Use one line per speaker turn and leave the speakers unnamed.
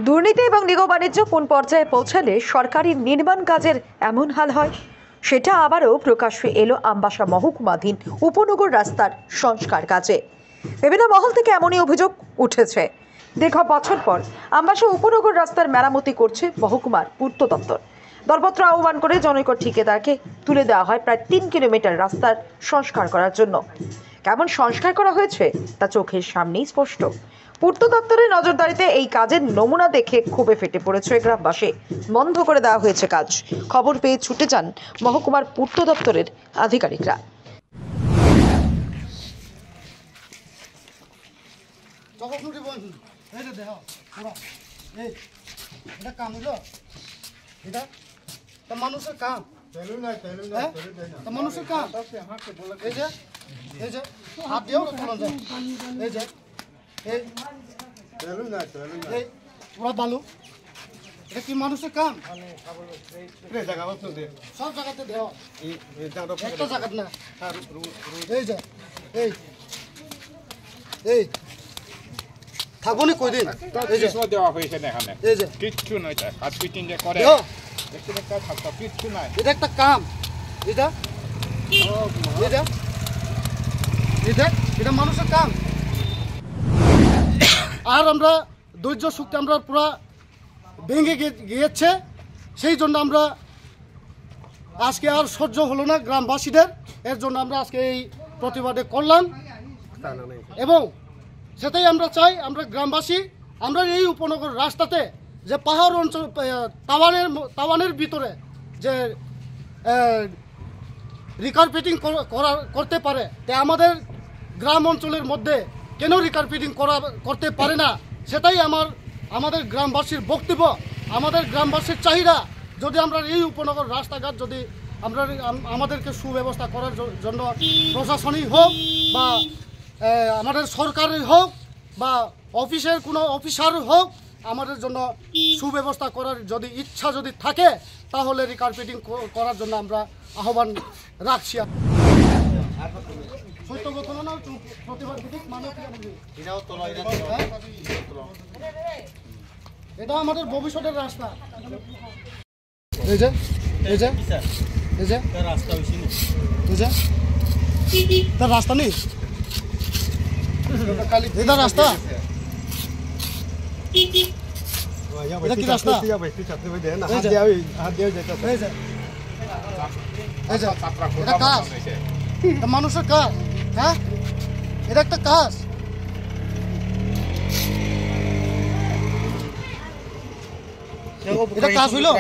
দুর্নীতি এবং নিগম বাণিজ্য কোন পর্যায়ে পৌঁছালে সরকারি নির্মাণ কাজের এমন হাল হয়, সেটা আবারও প্রকাশ্যে এলো আমবাসা মহকুমাধীন উপনগর রাস্তার সংস্কার কাজে। বিভিন্ন মহল থেকে এমনই অভিযোগ উঠেছে। দীর্ঘ বছর পর আমবাসা উপনগর রাস্তার মেরামতি করছে মহকুমার পূর্ত দপ্তর। দরপত্র আহ্বান করে জনৈক ঠিকাদারকে তুলে দেওয়া হয় প্রায় 3 কিলোমিটার রাস্তার সংস্কার করার জন্য। কেমন সংস্কার করা হয়েছে তা চোখের সামনেই স্পষ্ট। পূর্ত দপ্তরের নজরদারিতে এই কাজের নমুনা দেখে ক্ষোভে ফেটে পড়েছে গ্রামবাসী। বন্ধ করে দেওয়া হয়েছে কাজ। খবর পেয়ে ছুটে যান মহকুমার পূর্ত দপ্তরের আধিকারিকরা।
মানুষের কাম মানুষের কাম এই যে এই যে হাত দিয়েও চলন যায়। এই যে এই পুরা বালু, এটা কি মানুষের কাম? সব জায়গাতে দেওয়া, একটা জায়গাতে না। এই যে এই এই থাকবো নি কয়দিন? এই যে
দেওয়া হয়েছে এখানে,
এই যে
কিচ্ছু নয়, কাজ ফিটিং যে করে কিচ্ছু নাই।
এটা একটা কাম, এটা এটা এটা এটা মানুষের কাম। আর আমরা ধৈর্য শক্তি আমরা পুরা ভেঙে গিয়েছে, সেই জন্য আমরা আজকে আর সহ্য হলো না গ্রামবাসীদের। এর জন্য আমরা আজকে এই প্রতিবাদে করলাম এবং সেটাই আমরা চাই, আমরা গ্রামবাসী আমরা এই উপনগর রাস্তাতে যে পাহাড় অঞ্চল তাওয়ানের ভিতরে যে রিকারপেটিং করতে পারে, তে আমাদের গ্রাম অঞ্চলের মধ্যে কেন রিকারপেটিং করতে পারে না, সেটাই আমাদের গ্রামবাসীর বক্তব্য, আমাদের গ্রামবাসীর চাহিদা। যদি আমরা এই উপনগর রাস্তাঘাট যদি আমরা আমাদেরকে সুব্যবস্থা করার জন্য প্রশাসনিক হোক বা আমাদের সরকারের হোক বা অফিসের কোনো অফিসার হোক, আমাদের জন্য সুব্যবস্থা করার যদি ইচ্ছা যদি থাকে, তাহলে রিকারপেটিং করার জন্য আমরা আহ্বান রাখছি। এটা আমাদের ভবিষ্যতের রাস্তা। এই যে এই যে এই যে রাস্তা এই যে তার রাস্তা নেই, এটা রাস্তা, এটা কি রাস্তা? এটা কাজ, এটা মানুষের কাজ। হ্যাঁ, এটা একটা কাজ। এটা কাজ হইলো,